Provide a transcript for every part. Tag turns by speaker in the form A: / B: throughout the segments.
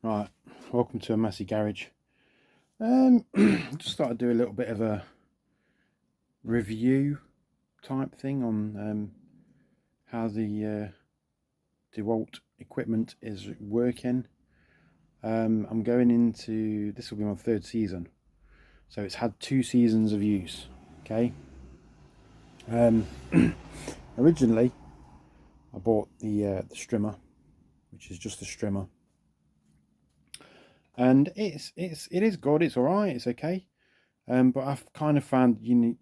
A: Right, welcome to a messy garage. Just thought I'd do a little bit of a review type thing on how the Dewalt equipment is working. I'm going into, this will be my third season, so it's had 2 seasons of use. Okay. Originally, I bought the strimmer, which is just a strimmer, and it is good. It's all right. It's okay. But I've kind of found you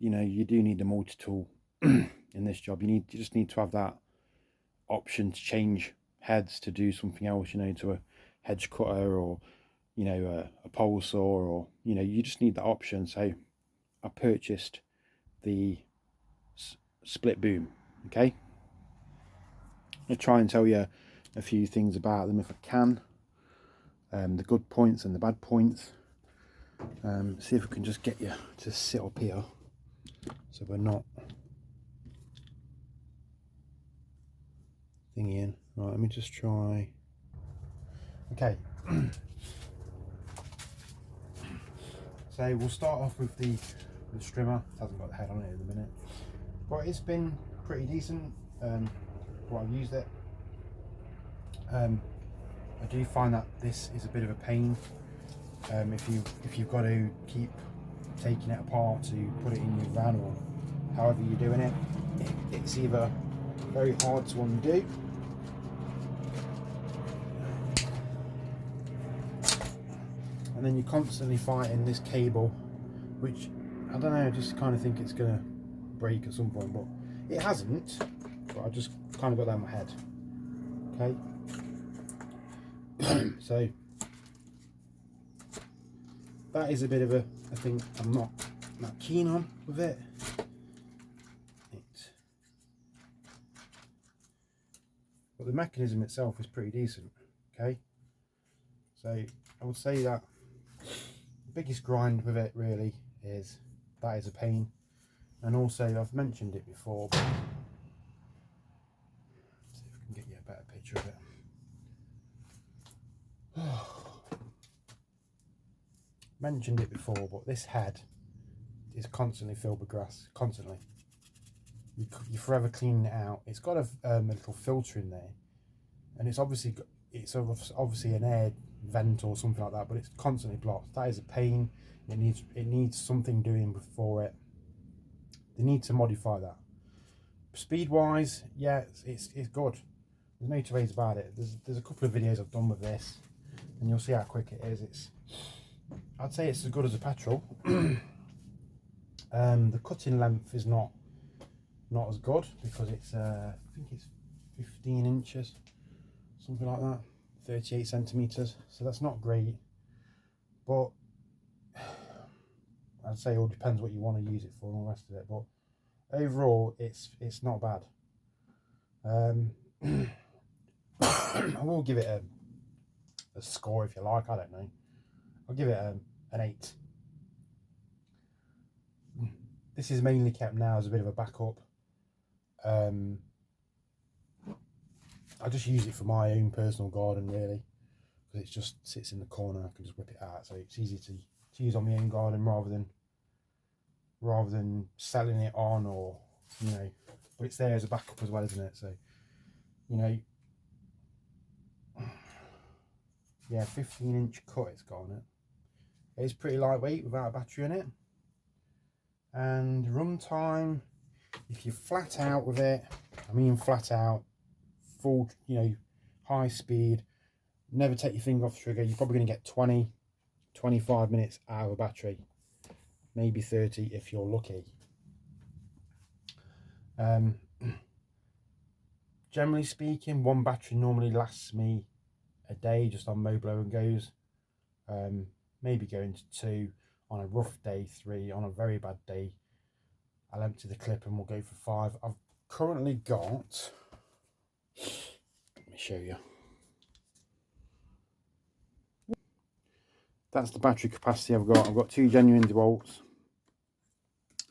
A: do need a multi-tool in this job. You just need to have that option to change heads to do something else. To a hedge cutter or a pole saw, or you just need that option. So I purchased the split boom. Okay, I'll try and tell you a few things about them if I can. The good points and the bad points. See if we can just get you to sit up here so we're not thingy in. Right, let me just try. Okay. So we'll start off with the strimmer. It hasn't got the head on it at the minute, but it's been pretty decent while I've used it. I do find that this is a bit of a pain if you've got to keep taking it apart to put it in your van, or however you're doing it. It's either very hard to undo, and then you're constantly fighting this cable, which I don't know, I just kind of think it's gonna break at some point, but it hasn't. But I just kind of got that in my head. Okay. So that is a bit of a thing I'm not keen on with it. But the mechanism itself is pretty decent. Okay, so I would say that the biggest grind with it really is that is a pain, and also I've mentioned it before, but let's see if we can get you a better picture of it. Mentioned it before, but this head is constantly filled with grass, constantly. You're forever cleaning it out. It's got a little filter in there, and it's obviously an air vent or something like that, but it's constantly blocked. That is a pain. It needs something doing before it. They need to modify that. Speed wise, yeah, it's good. There's no two ways about it. There's a couple of videos I've done with this, and you'll see how quick it is. I'd say it's as good as a petrol. The cutting length is not as good because it's I think it's 15 inches, something like that, 38 centimeters. So that's not great, but I'd say it all depends what you want to use it for and all the rest of it. But overall, it's not bad. I will give it a score if you like. I don't know. I'll give it an 8. This is mainly kept now as a bit of a backup. I just use it for my own personal garden really, because it just sits in the corner. I can just whip it out, so it's easy to use on my own garden rather than selling it on, or but it's there as a backup as well, isn't it? So yeah, 15-inch cut it's got on it. It's pretty lightweight without a battery in it, and run time, if you're flat out with it, I mean flat out, full, high speed, never take your finger off the trigger, you're probably going to get 20-25 minutes out of a battery, maybe 30 if you're lucky. Generally speaking, one battery normally lasts me a day just on mow, blow and goes. Maybe going to 2 on a rough day, 3 on a very bad day. I'll empty the clip and we'll go for 5. I've currently got, let me show you. That's the battery capacity I've got. I've got 2 genuine Dewalts,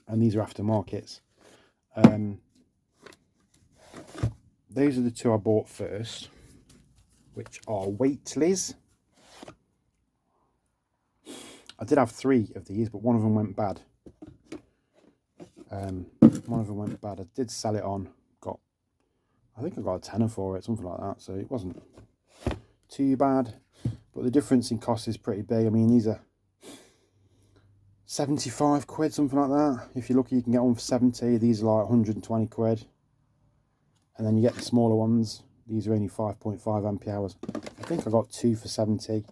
A: and these are aftermarkets. Those are the 2 I bought first, which are Waitley's. I did have 3 of these, but one of them went bad. One of them went bad. I did sell it on. I think I got a tenner for it, something like that. So it wasn't too bad. But the difference in cost is pretty big. I mean, these are 75 quid, something like that. If you're lucky, you can get one for 70. These are like 120 quid. And then you get the smaller ones. These are only 5.5 ampere hours. I think I got 2 for 70.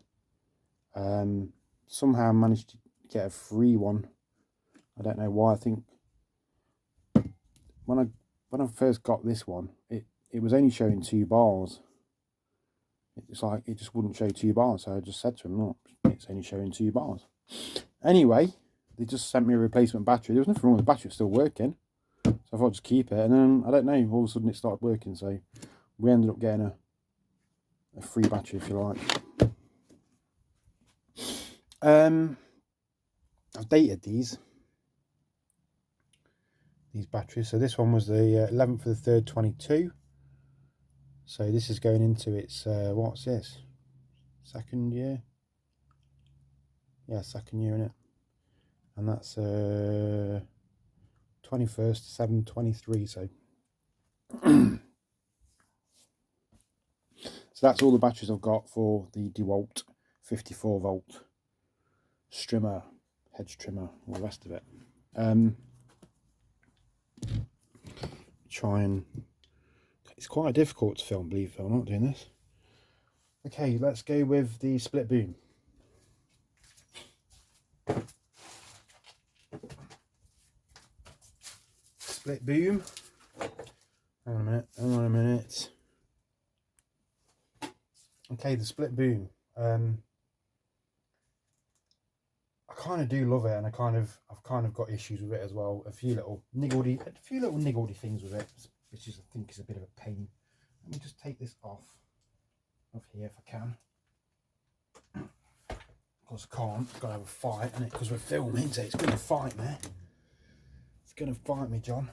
A: Somehow I managed to get a free one. I don't know why. I think when I first got this one, it was only showing 2 bars. It's like it just wouldn't show 2 bars. So I just said to him, look, it's only showing 2 bars. Anyway, they just sent me a replacement battery. There was nothing wrong with the battery, it was still working. So I thought I'd just keep it. And then, I don't know, all of a sudden it started working. So we ended up getting a free battery, if you like. I've dated these batteries. So this one was the 11th of the 3rd, 22. So this is going into its, what's this? 2nd year? Yeah, 2nd year, innit? And that's 21st, 7, 23. So so that's all the batteries I've got for the Dewalt 54 volt strimmer, hedge trimmer, all the rest of it. It's quite difficult to film, believe it or not, doing this. Okay, let's go with the split boom. Split boom. Hang on a minute. Okay, the split boom. I kind of do love it, and I've kind of got issues with it as well. A few little niggledy things with it, which I think is a bit of a pain. Let me just take this off here if I can. Of course I can't. I've got to have a fight, and because we're filming, so it's going to fight me. It's going to fight me, John.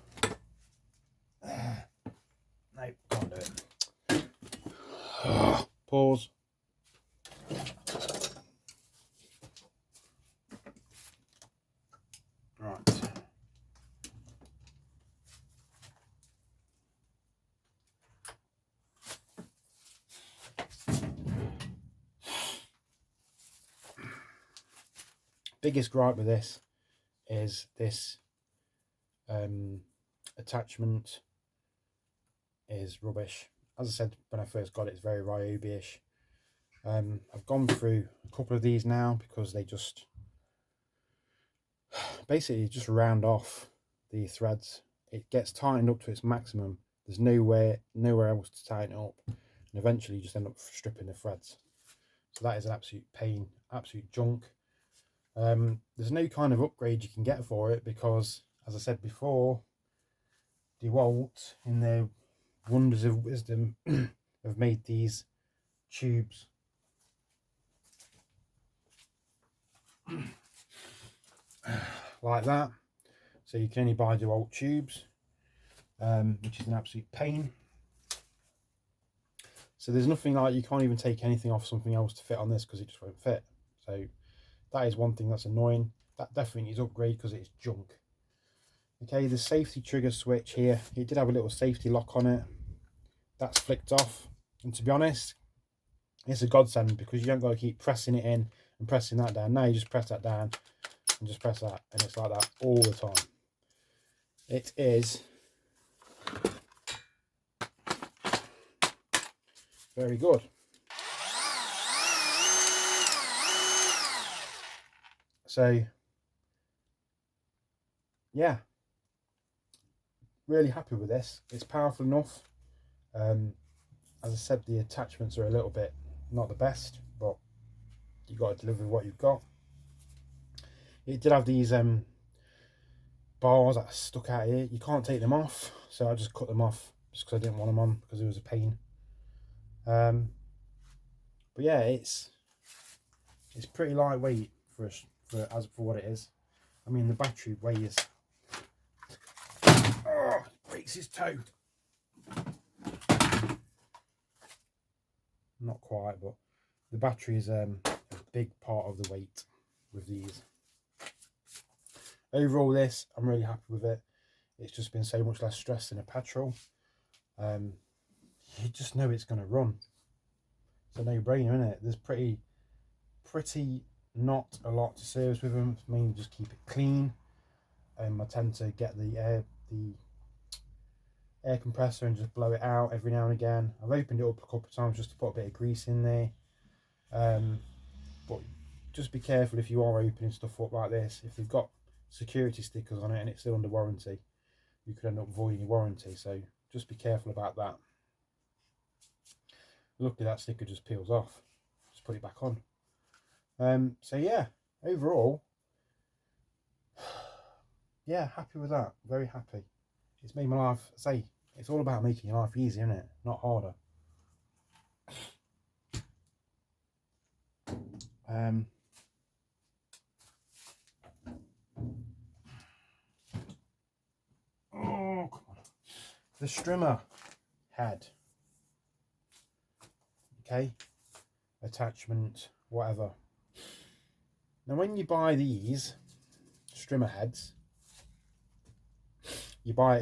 A: No, can't do it. Pause. Right. Biggest gripe with this is this attachment is rubbish. As I said when I first got it, it's very Ryobi-ish. I've gone through a couple of these now because they just basically just round off the threads. It gets tightened up to its maximum. There's nowhere else to tighten it up, and eventually you just end up stripping the threads. So that is an absolute pain, absolute junk. There's no kind of upgrade you can get for it because, as I said before, Dewalt, in their wonders of wisdom, have made these tubes. Like that. So you can only buy Dewalt tubes, which is an absolute pain. So there's nothing like, you can't even take anything off something else to fit on this because it just won't fit. So that is one thing that's annoying. That definitely needs upgrade because it's junk. Okay, the safety trigger switch here, it did have a little safety lock on it. That's flicked off, and to be honest, it's a godsend because you don't got to keep pressing it in and pressing that down. Now you just press that down and just press that, and it's like that all the time. It is very good. So yeah, really happy with this. It's powerful enough. As I said, the attachments are a little bit not the best, but you've got to deliver what you've got. It did have these bars that stuck out here. You can't take them off, so I just cut them off just because I didn't want them on because it was a pain. But yeah, it's pretty lightweight for what it is. I mean, the battery weighs. Oh, breaks his toe. Not quite, but the battery is a big part of the weight. with these. Overall, this, I'm really happy with it. It's just been so much less stress than a petrol. You just know it's going to run. It's a no-brainer, isn't it? There's pretty not a lot to service with them. It's mainly just keep it clean. I tend to get the air compressor and just blow it out every now and again. I've opened it up a couple of times just to put a bit of grease in there. But just be careful if you are opening stuff up like this. If they've got security stickers on it and it's still under warranty, you could end up voiding your warranty. So just be careful about that. Luckily that sticker just peels off. Just put it back on. So yeah, overall, yeah, happy with that. Very happy. It's made my life, say, it's all about making your life easier, isn't it? Not harder. Oh, come on. The strimmer head. Okay. Attachment, whatever. Now, when you buy these strimmer heads, you buy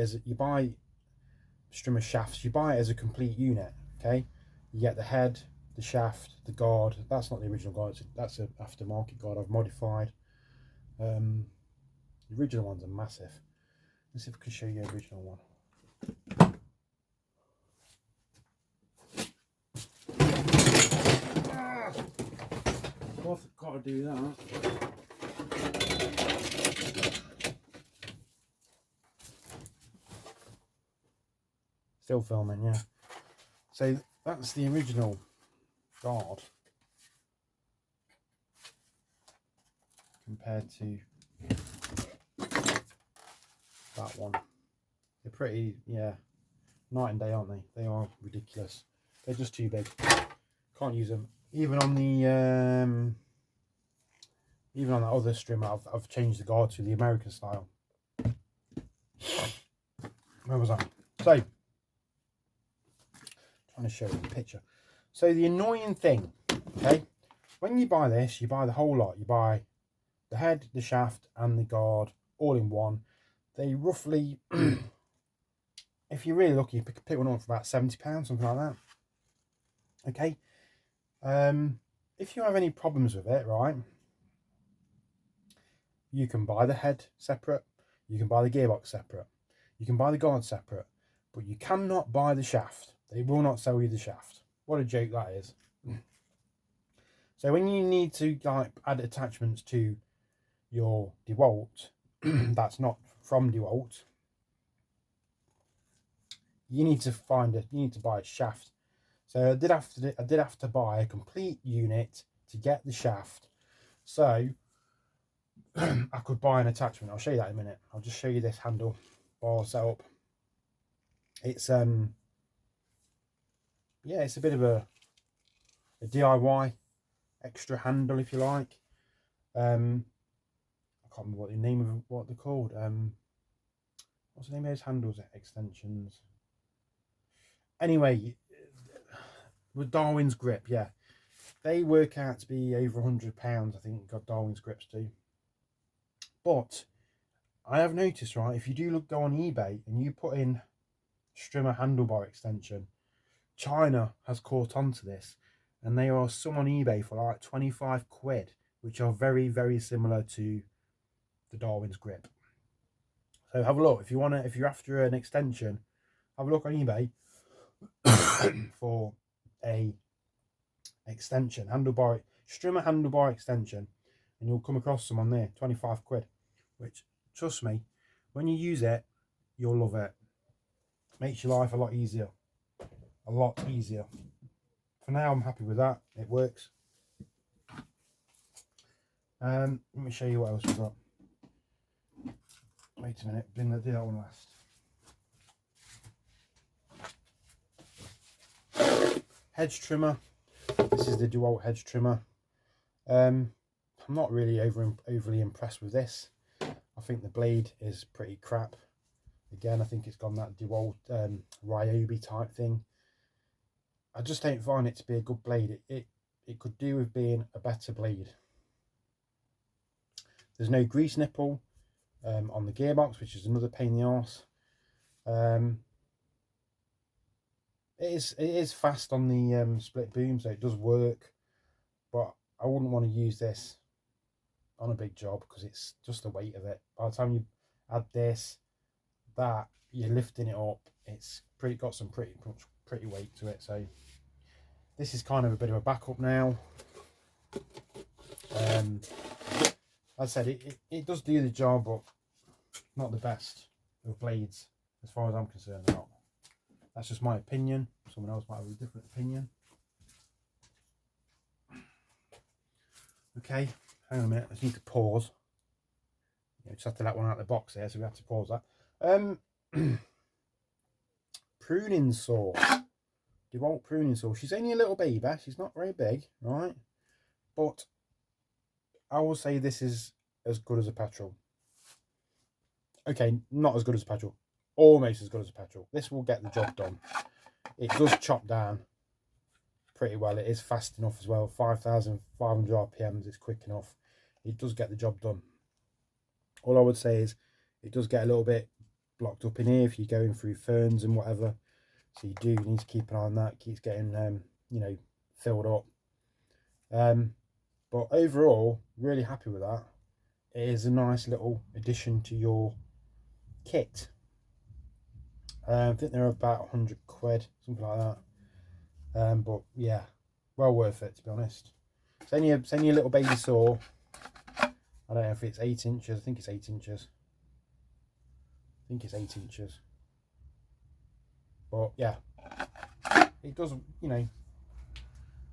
A: strimmer shafts. You buy it as a complete unit. Okay. You get the head, the shaft, the guard. That's not the original guard. That's an aftermarket guard I've modified. The original ones are massive. Let's see if I can show you the original one. I've got to do that. Still filming, yeah. So that's the original guard compared to that one. They're pretty, yeah, night and day, aren't they? They are ridiculous. They're just too big. Can't use them. Even on that other strimmer, I've changed the guard to the American style. Where was I? So, trying to show you the picture. So the annoying thing, okay, when you buy this, you buy the whole lot. You buy the head, the shaft, and the guard all in one. They roughly, if you're really lucky, you pick one up for about £70, something like that. Okay. If you have any problems with it, right, you can buy the head separate, you can buy the gearbox separate, you can buy the guard separate, but you cannot buy the shaft. They will not sell you the shaft. What a joke that is. So when you need to like add attachments to your Dewalt that's not from Dewalt, you need to buy a shaft. So I did have to buy a complete unit to get the shaft. So I could buy an attachment. I'll show you that in a minute. I'll just show you this handle bar setup. It's yeah, it's a bit of a DIY extra handle, if you like. I can't remember what the name of what they're called. What's the name of those handles? Extensions. Anyway, with Darwin's grip, yeah, they work out to be over £100. I think got Darwin's grips too. But I have noticed, right, if you do go on eBay and you put in strimmer handlebar extension, China has caught on to this, and they are some on eBay for like 25 quid, which are very, very similar to the Darwin's grip. So have a look if you're after an extension, have a look on eBay for a extension strimmer handlebar extension, and you'll come across some on there, 25 quid, which, trust me, when you use it, you'll love it. Makes your life a lot easier. For now, I'm happy with that. It works. Let me show you what else we've got. Wait a minute, do that one last. Hedge trimmer. This is the Dewalt hedge trimmer. I'm not really overly impressed with this. I think the blade is pretty crap. Again, I think it's gone that Dewalt Ryobi type thing. I just don't find it to be a good blade. It could do with being a better blade. There's no grease nipple on the gearbox, which is another pain in the arse. It is fast on the split boom, so it does work, but I wouldn't want to use this on a big job because it's just the weight of it. By the time you add this, that, you're lifting it up, it's got some pretty weight to it. So this is kind of a bit of a backup now. As I said, it does do the job, but not the best of blades as far as I'm concerned. That's just my opinion. Someone else might have a different opinion. Okay, hang on a minute. I just need to pause. Just have to let one out of the box here, so we have to pause that. Pruning saw. Dewalt pruning saw. She's only a little baby. She's not very big, right? But I will say this is as good as a petrol. Okay, not as good as a petrol. Almost as good as a petrol. This will get the job done. It does chop down pretty well. It is fast enough as well. 5,500 RPMs is quick enough. It does get the job done. All I would say is it does get a little bit blocked up in here if you're going through ferns and whatever. So you do need to keep an eye on that. It keeps getting, you know, filled up. But overall, really happy with that. It is a nice little addition to your kit. I think they're about 100 quid, something like that. But yeah, well worth it, to be honest. It's only a little baby saw. I don't know if it's 8 inches. I think it's 8 inches. But yeah, it does, you know,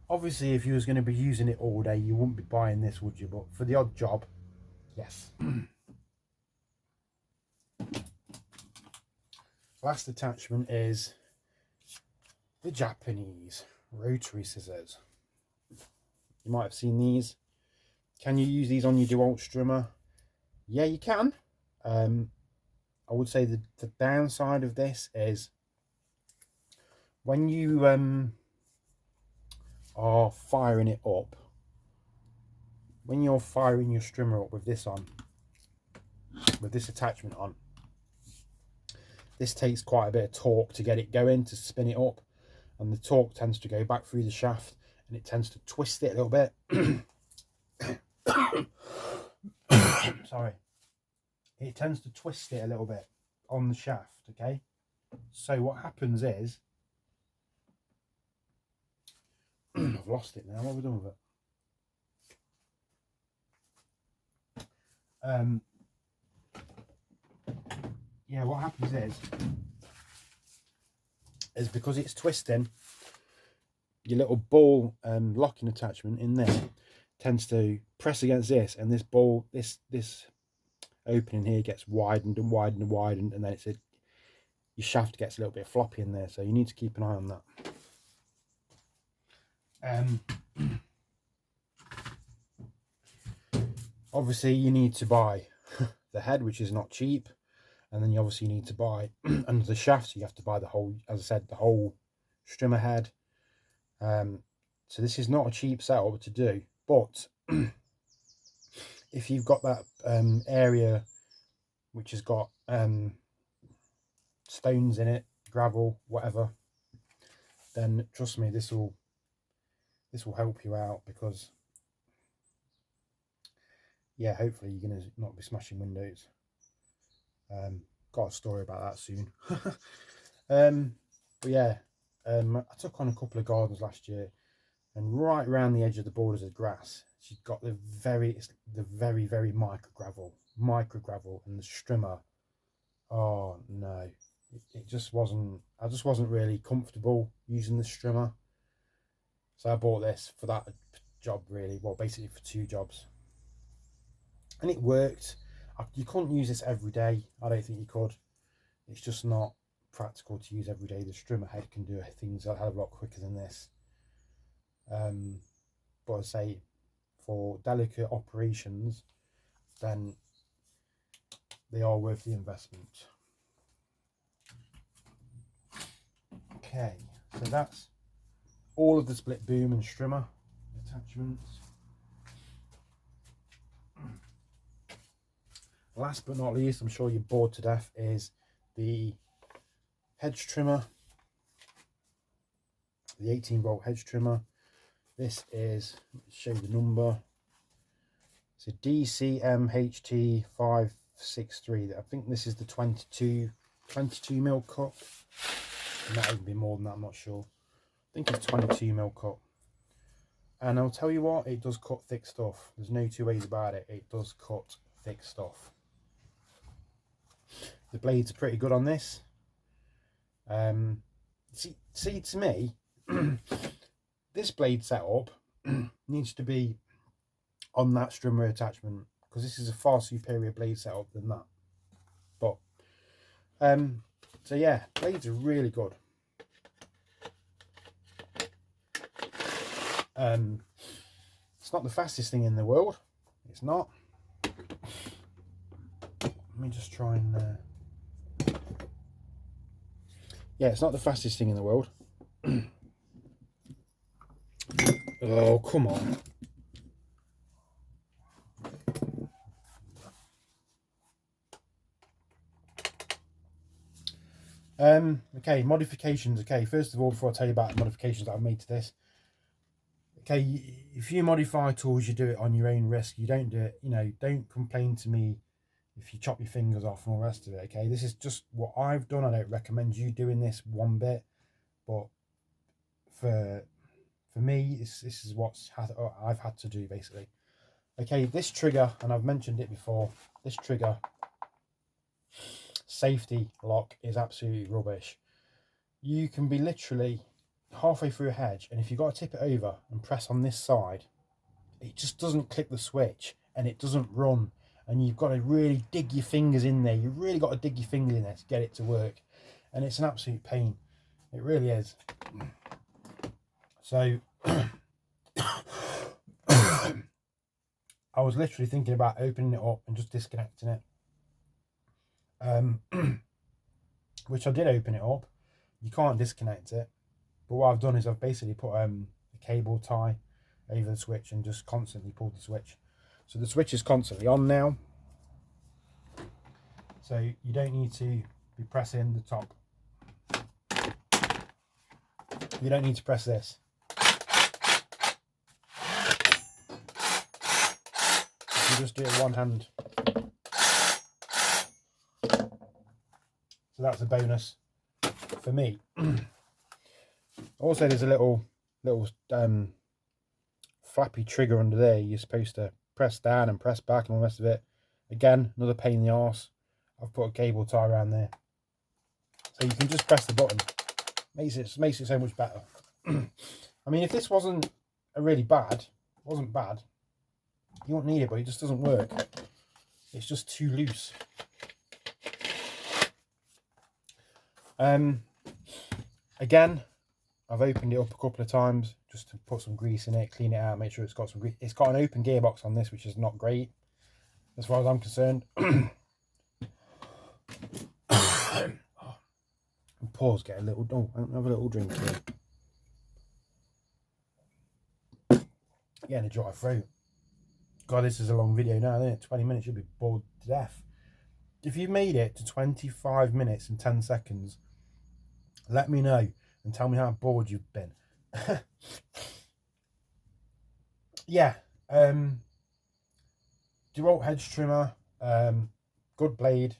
A: obviously if you was going to be using it all day, you wouldn't be buying this, would you? But for the odd job, yes. Last attachment is the Japanese rotary scissors. You might have seen these. Can you use these on your Dewalt strimmer? Yeah, you can. I would say the downside of this is when you are firing it up, when you're firing your strimmer up with this on, with this attachment on, this takes quite a bit of torque to get it going, to spin it up, and the torque tends to go back through the shaft and it tends to twist it a little bit. Sorry. It tends to twist it a little bit on the shaft, okay? So what happens is, I've lost it now, what have we done with it? Yeah, what happens is because it's twisting, your little ball locking attachment in there tends to press against this, and this ball, this opening here gets widened and widened and widened, and then your shaft gets a little bit floppy in there, so you need to keep an eye on that. Obviously you need to buy the head, which is not cheap, and then you obviously need to buy under the shaft, so you have to buy the whole, as I said, the whole strimmer head. So this is not a cheap setup to do, but if you've got that area which has got stones in it, gravel, whatever, then trust me, this will help you out, because yeah, hopefully you're going to not be smashing windows. Got a story about that soon. But yeah, I took on a couple of gardens last year, and right around the edge of the borders of grass, she's got the very micro gravel, and the strimmer, oh no, it just wasn't, I just wasn't really comfortable using the strimmer. So I bought this for that job, really, well, basically for 2 jobs, and it worked. You couldn't use this every day. I don't think you could. It's just not practical to use every day. The strimmer head can do things a hell of a lot quicker than this. But I say, for delicate operations, then they are worth the investment. Okay, so that's all of the split boom and strimmer attachments. last but not least, I'm sure you're bored to death, is the hedge trimmer, the 18-volt hedge trimmer. This is, let's show you the number. It's a DCMHT563. I think this is the 22 mil cut. It might even be more than that, I'm not sure. I think it's 22 mil cut. And I'll tell you what, it does cut thick stuff. There's no two ways about it. It does cut thick stuff. The blades are pretty good on this. See, to me, this blade setup needs to be on that strimmer attachment, because this is a far superior blade setup than that. But so yeah, blades are really good. It's not the fastest thing in the world. It's not. Let me just try and yeah, it's not the fastest thing in the world. Oh, come on. Okay, modifications. Okay, first of all, before I tell you about the modifications that I've made to this, okay, if you modify tools, you do it on your own risk. You don't do it, you know, don't complain to me if you chop your fingers off and all the rest of it. Okay, this is just what I've done. I don't recommend you doing this one bit, but for me, this is what I've had to do basically. Okay, this trigger, and I've mentioned it before, this trigger safety lock is absolutely rubbish. You can be literally halfway through a hedge, and if you've got to tip it over and press on this side, it just doesn't click the switch and it doesn't run, and you've got to really dig your fingers in there. You really got to dig your fingers in there to get it to work, and it's an absolute pain. It really is. So I was literally thinking about opening it up and just disconnecting it, which I did open it up. You can't disconnect it, but what I've done is I've basically put a cable tie over the switch and just constantly pulled the switch. So the switch is constantly on now, so you don't need to be pressing the top. You don't need to press this. You can just do it with one hand. So that's a bonus for me. Also, there's a little flappy trigger under there. You're supposed to press down and press back and all the rest of it. Again, another pain in the arse. I've put a cable tie around there, so you can just press the button. Makes it so much better. I mean, if this wasn't bad, you wouldn't need it, but it just doesn't work. It's just too loose. Again, I've opened it up a couple of times just to put some grease in it, clean it out, make sure it's got some grease. It's got an open gearbox on this, which is not great as far as I'm concerned. Pause, get a little, have a little drink here. Getting a dry throat. God, this is a long video now, isn't it? 20 minutes, you'll be bored to death. If you've made it to 25 minutes and 10 seconds, let me know and tell me how bored you've been. Yeah, Dewalt hedge trimmer, good blade.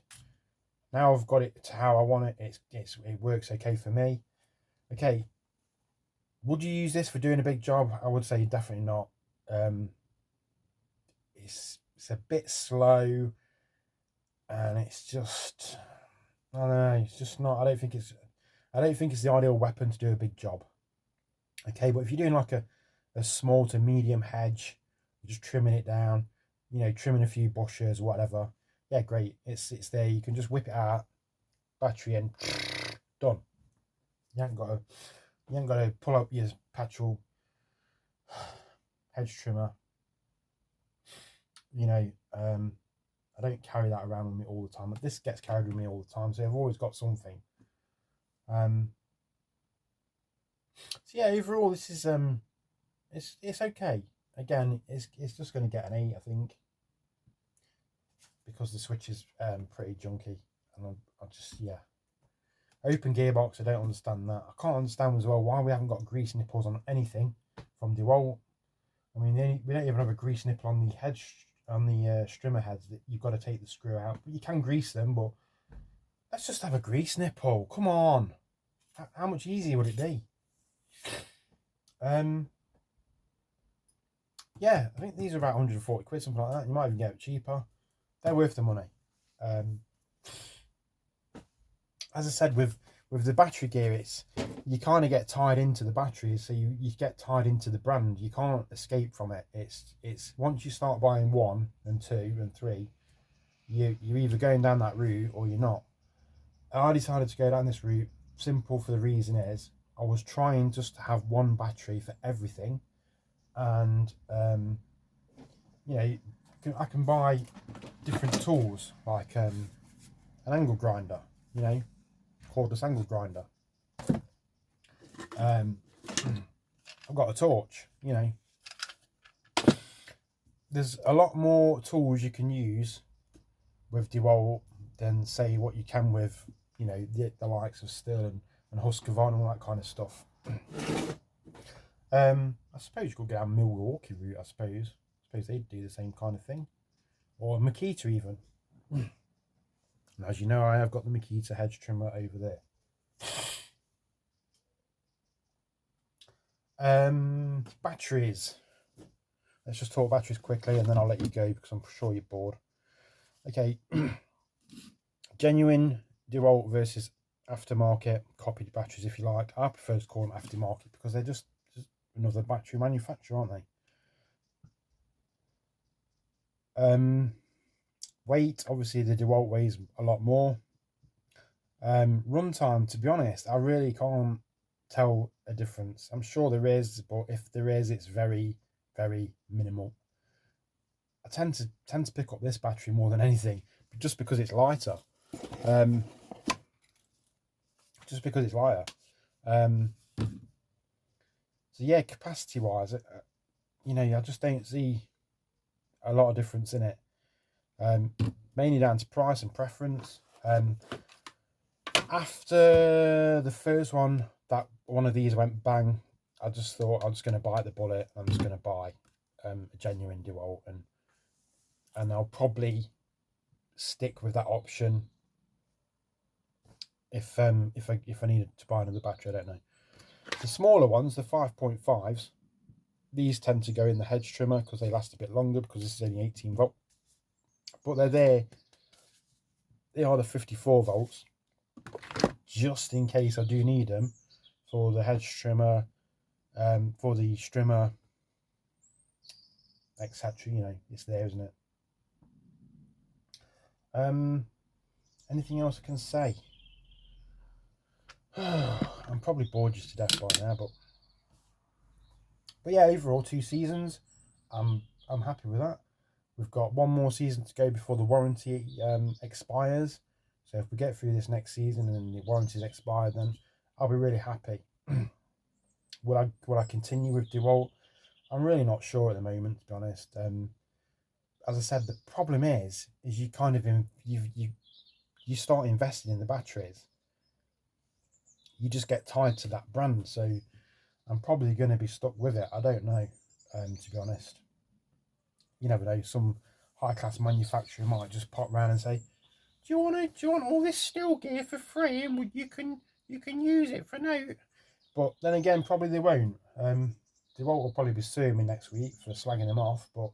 A: Now I've got it to how I want it. It works okay for me. Okay, would you use this for doing a big job? I would say definitely not. It's a bit slow, and it's just, I don't know, it's just not. I don't think it's the ideal weapon to do a big job. Okay, but if you're doing like a small to medium hedge, just trimming it down, you know, trimming a few bushes, whatever. Yeah, great. It's there. You can just whip it out, battery in, done. You ain't got to pull up your petrol hedge trimmer. You know, I don't carry that around with me all the time, but this gets carried with me all the time, so I've always got something. So yeah, overall this is it's okay. Again, it's just going to get an 8, I think. because the switch is pretty junky, and I just, yeah. Open gearbox, I don't understand that. I can't understand as well why we haven't got grease nipples on anything from Dewalt. I mean, we don't even have a grease nipple on the hedge, on the strimmer heads that you've got to take the screw out. But you can grease them, but let's just have a grease nipple. Come on. How much easier would it be? Yeah, I think these are about 140 quid, something like that. You might even get it cheaper. They're worth the money. As I said, with the battery gear, you kind of get tied into the batteries, so you get tied into the brand. You can't escape from it. It's once you start buying 1 and 2 and 3, you're either going down that route or you're not. I decided to go down this route. Simple, for the reason is I was trying just to have one battery for everything, and you know, I can buy different tools like an angle grinder, you know, cordless angle grinder. I've got a torch, you know. There's a lot more tools you can use with Dewalt than say what you can with, you know, the likes of Stihl and Husqvarna and all that kind of stuff. I suppose you could go down Milwaukee route. I suppose they'd do the same kind of thing, or Makita even. And as you know, I have got the Makita hedge trimmer over there. Batteries. Let's just talk batteries quickly, and then I'll let you go because I'm sure you're bored. Okay, genuine Dewalt versus aftermarket copied batteries, if you like. I prefer to call them aftermarket because they're just another battery manufacturer, aren't they? Weight, obviously the Dewalt weighs a lot more. Runtime, to be honest, I really can't tell a difference. I'm sure there is, but if there is, it's very, very minimal. I tend to pick up this battery more than anything, just because it's lighter. Just because it's lighter. So yeah, capacity wise, you know, I just don't see a lot of difference in it. Mainly down to price and preference. After the first one, that one of these went bang, I just thought I'm just going to bite the bullet. I'm just going to buy a genuine Dewalt, and I'll probably stick with that option if I needed to buy another battery. I don't know. The smaller ones, the 5.5s, these tend to go in the hedge trimmer because they last a bit longer, because this is only 18 volt. But they're there. They are the 54 volts, just in case I do need them for the hedge trimmer, for the strimmer, etc. You know, it's there, isn't it? Anything else I can say? I'm probably bored just to death by now, but yeah, overall 2 seasons. I'm happy with that. We've got 1 more season to go before the warranty expires. So if we get through this next season and the warranty's expired, then I'll be really happy. Will I continue with Dewalt? I'm really not sure at the moment, to be honest. As I said, the problem is you kind of you start investing in the batteries. You just get tied to that brand, so I'm probably going to be stuck with it. I don't know, to be honest. You never know. Some high-class manufacturer might just pop round and say, "Do you want all this Stihl gear for free, and you can use it for no?" But then again, probably they won't. Dewalt will probably be suing me next week for slagging them off, but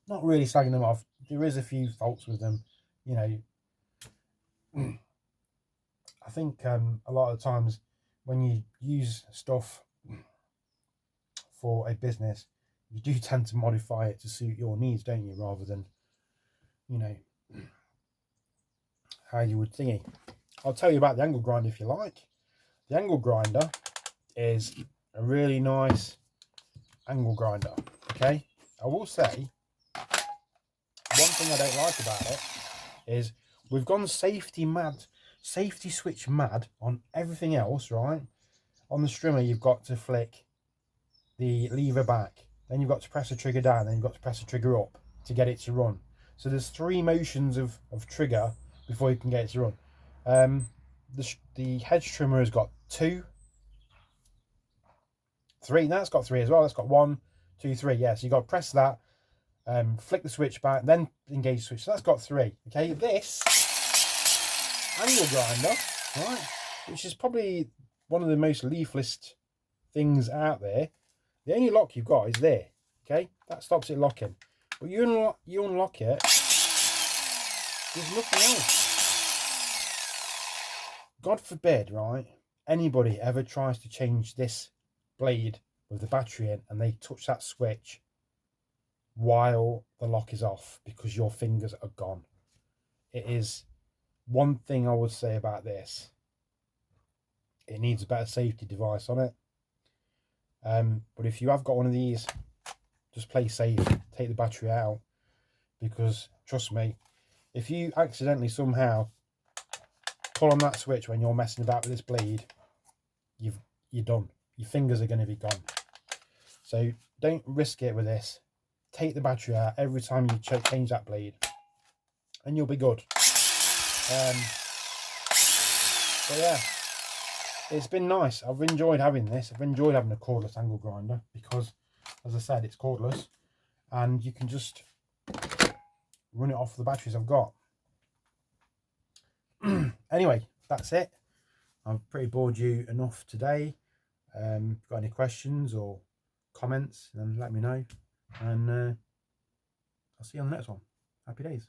A: not really slagging them off. There is a few faults with them, you know. I think a lot of times when you use stuff for a business, you do tend to modify it to suit your needs, don't you, rather than, you know, how you would thingy. I'll tell you about the angle grinder if you like. The angle grinder is a really nice angle grinder. Okay, I will say one thing I don't like about it is we've gone safety switch mad on everything else, right? On the strimmer, you've got to flick the lever back, then you've got to press the trigger down, then you've got to press the trigger up to get it to run. So there's 3 motions of trigger before you can get it to run. The hedge trimmer has got 2, 3. That's got 3 as well. That's got 1, 2, 3. Yeah, so you got to press that, flick the switch back, then engage the switch. So that's got 3. Okay, this angle grinder, right, which is probably one of the most leafless things out there. The only lock you've got is there. Okay, that stops it locking. But you unlock it. There's nothing else. God forbid, right? Anybody ever tries to change this blade with the battery in and they touch that switch while the lock is off, because your fingers are gone. It is one thing I would say about this. It needs a better safety device on it. But if you have got one of these, just play safe. Take the battery out, because trust me, if you accidentally somehow pull on that switch when you're messing about with this blade, you're done. Your fingers are going to be gone. So don't risk it with this. Take the battery out every time you change that blade, and you'll be good. But yeah, it's been nice. I've enjoyed having this. I've enjoyed having a cordless angle grinder because, as I said, it's cordless and you can just run it off the batteries I've got. Anyway, that's it. I've pretty bored you enough today. If you've got any questions or comments, then let me know, and I'll see you on the next one. Happy days.